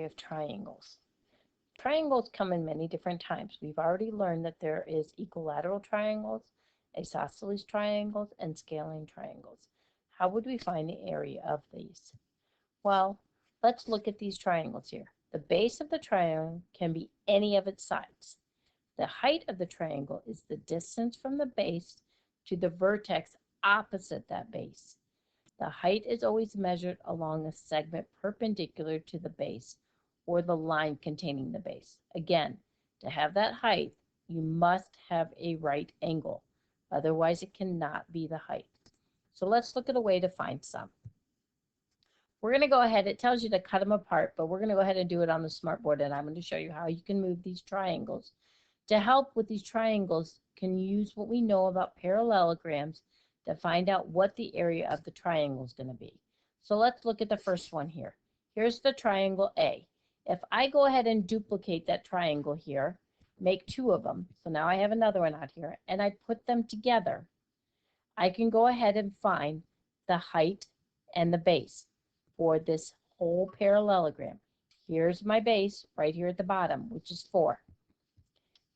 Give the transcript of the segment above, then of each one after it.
area of triangles. Triangles come in many different types. We've already learned that there is equilateral triangles, isosceles triangles, and scalene triangles. How would we find the area of these? Well, let's look at these triangles here. The base of the triangle can be any of its sides. The height of the triangle is the distance from the base to the vertex opposite that base. The height is always measured along a segment perpendicular to the base or the line containing the base. Again, to have that height, you must have a right angle. Otherwise, it cannot be the height. So let's look at a way to find some. We're going to go ahead. It tells you to cut them apart, but we're going to go ahead and do it on the smartboard, and I'm going to show you how you can move these triangles. To help with these triangles, you can use what we know about parallelograms to find out what the area of the triangle is going to be. So let's look at the first one here. Here's the triangle A. If I go ahead and duplicate that triangle here, make two of them, so now I have another one out here, and I put them together, I can go ahead and find the height and the base for this whole parallelogram. Here's my base right here at the bottom, which is 4.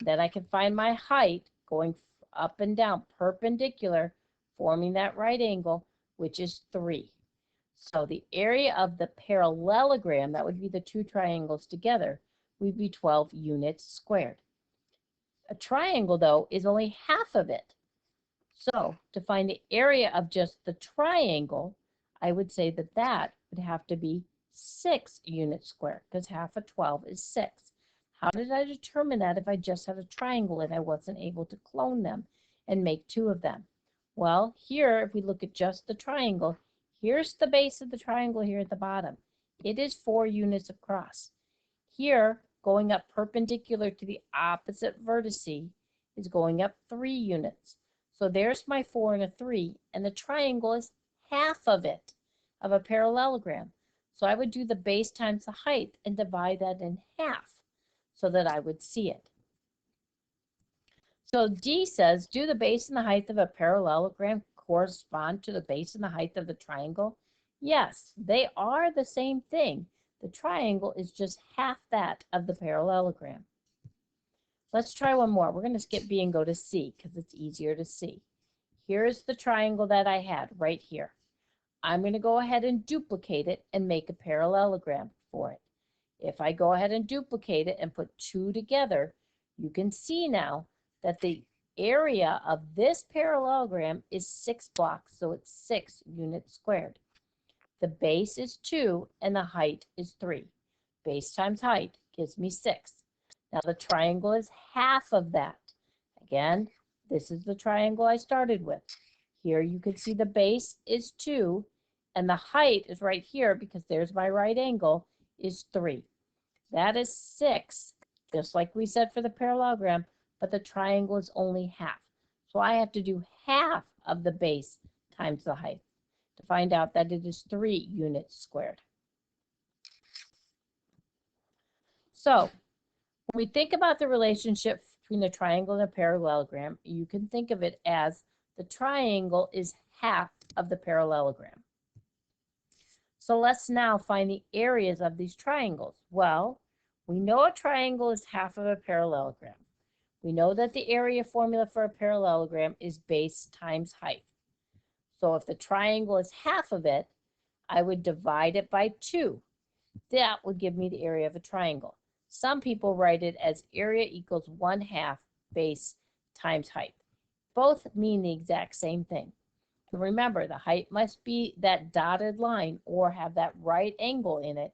Then I can find my height going up and down perpendicular, forming that right angle, which is 3. So the area of the parallelogram, that would be the two triangles together, would be 12 units squared. A triangle, though, is only half of it. So to find the area of just the triangle, I would say that that would have to be 6 units squared, because half of 12 is 6. How did I determine that if I just had a triangle and I wasn't able to clone them and make two of them? Well, here, if we look at just the triangle, here's the base of the triangle here at the bottom. It is 4 units across. Here, going up perpendicular to the opposite vertice is going up 3 units. So there's my 4 and a 3, and the triangle is half of it, of a parallelogram. So I would do the base times the height and divide that in half so that I would see it. So D says, do the base and the height of a parallelogram correspond to the base and the height of the triangle? Yes, they are the same thing. The triangle is just half that of the parallelogram. Let's try one more. We're going to skip B and go to C because it's easier to see. Here's the triangle that I had right here. I'm going to go ahead and duplicate it and make a parallelogram for it. If I go ahead and duplicate it and put 2 together, you can see now that the area of this parallelogram is 6 blocks, so it's 6 units squared. The base is 2 and the height is 3. Base times height gives me 6. Now the triangle is half of that. Again, this is the triangle I started with. Here you can see the base is 2 and the height is right here because there's my right angle is 3. That is 6, just like we said for the parallelogram, but the triangle is only half. So I have to do half of the base times the height to find out that it is 3 units squared. So when we think about the relationship between the triangle and a parallelogram, you can think of it as the triangle is half of the parallelogram. So let's now find the areas of these triangles. Well, we know a triangle is half of a parallelogram. We know that the area formula for a parallelogram is base times height. So if the triangle is half of it, I would divide it by 2. That would give me the area of a triangle. Some people write it as area equals 1/2 base times height. Both mean the exact same thing. And remember, the height must be that dotted line or have that right angle in it.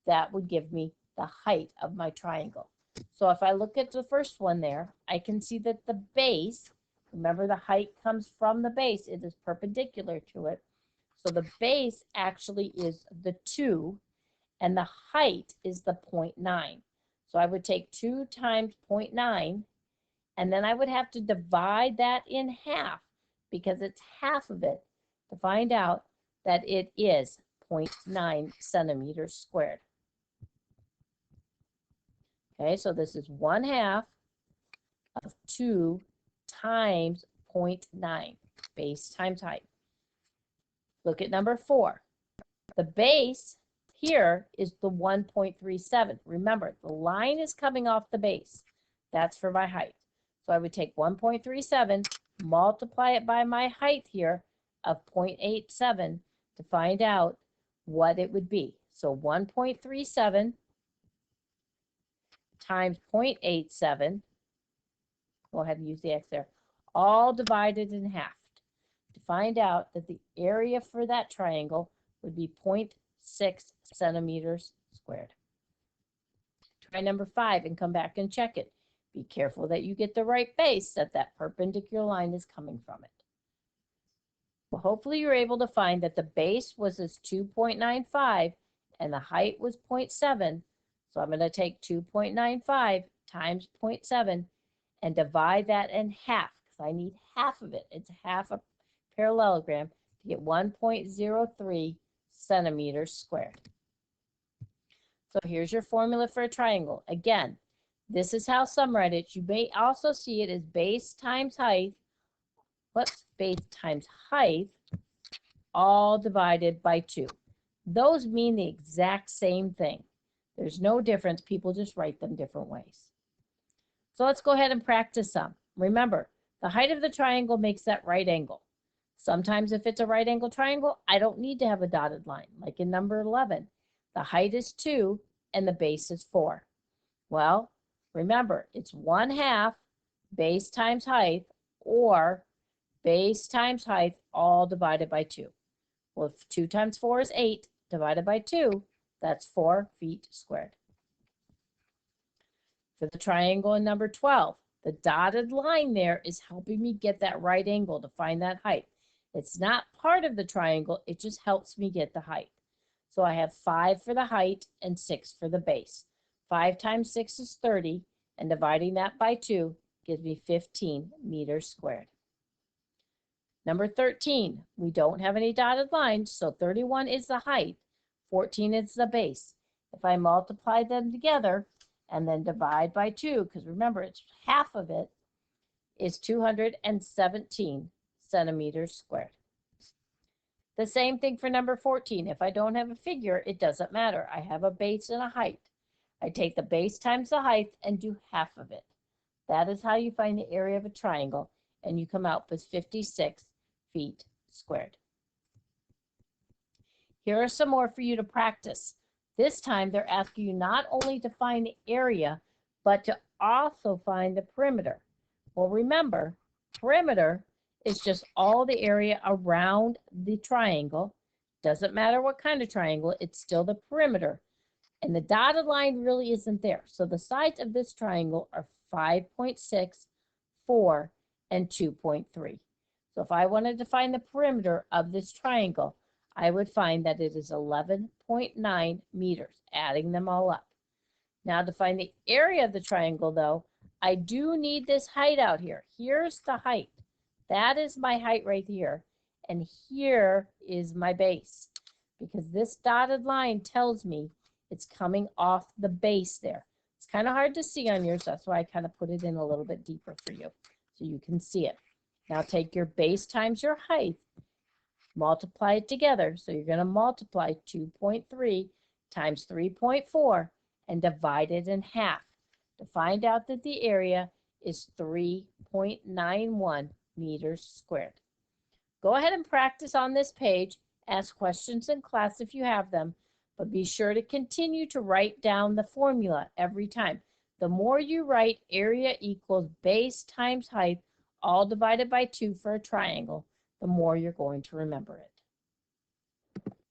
That would give me the height of my triangle. So if I look at the first one there, I can see that the base, remember the height comes from the base, it is perpendicular to it. So the base actually is the 2 and the height is the 0.9. So I would take 2 times 0.9 and then I would have to divide that in half because it's half of it to find out that it is 0.9 centimeters squared. Okay, so this is 1/2 of 2 times 0.9, base times height. Look at number 4. The base here is the 1.37. Remember, the line is coming off the base. That's for my height. So I would take 1.37, multiply it by my height here of 0.87 to find out what it would be. So 1.37 times 0.87, go ahead and use the X there, all divided in half to find out that the area for that triangle would be 0.6 centimeters squared. Try number 5 and come back and check it. Be careful that you get the right base, that that perpendicular line is coming from it. Well, hopefully you're able to find that the base was this 2.95 and the height was 0.7. So I'm going to take 2.95 times 0.7 and divide that in half because I need half of it. It's half a parallelogram to get 1.03 centimeters squared. So here's your formula for a triangle. Again, this is how some write it. You may also see it as base times height. What's base times height? All divided by 2. Those mean the exact same thing. There's no difference. People just write them different ways. So let's go ahead and practice some. Remember, the height of the triangle makes that right angle. Sometimes if it's a right angle triangle, I don't need to have a dotted line, like in number 11. The height is 2 and the base is 4. Well, remember, it's 1/2 base times height or base times height all divided by 2. Well, if 2 times 4 is 8 divided by 2, that's 4 feet squared. For the triangle in number 12, the dotted line there is helping me get that right angle to find that height. It's not part of the triangle, it just helps me get the height. So I have 5 for the height and 6 for the base. 5 times 6 is 30, and dividing that by 2 gives me 15 meters squared. Number 13, we don't have any dotted lines, so 31 is the height, 14 is the base. If I multiply them together and then divide by 2, because remember it's half of it, is 217 centimeters squared. The same thing for number 14. If I don't have a figure, it doesn't matter. I have a base and a height. I take the base times the height and do half of it. That is how you find the area of a triangle, and you come out with 56 feet squared. Here are some more for you to practice. This time they're asking you not only to find the area, but to also find the perimeter. Well, remember, perimeter is just all the area around the triangle. Doesn't matter what kind of triangle, it's still the perimeter. And the dotted line really isn't there. So the sides of this triangle are 5.6, 4, and 2.3. So if I wanted to find the perimeter of this triangle, I would find that it is 11.9 meters, adding them all up. Now to find the area of the triangle though, I do need this height out here. Here's the height. That is my height right here. And here is my base. Because this dotted line tells me it's coming off the base there. It's kind of hard to see on yours. That's why I kind of put it in a little bit deeper for you so you can see it. Now take your base times your height, multiply it together. So you're going to multiply 2.3 times 3.4 and divide it in half to find out that the area is 3.91 meters squared. Go ahead and practice on this page. Ask questions in class if you have them, but be sure to continue to write down the formula every time. The more you write area equals base times height, all divided by 2 for a triangle, the more you're going to remember it.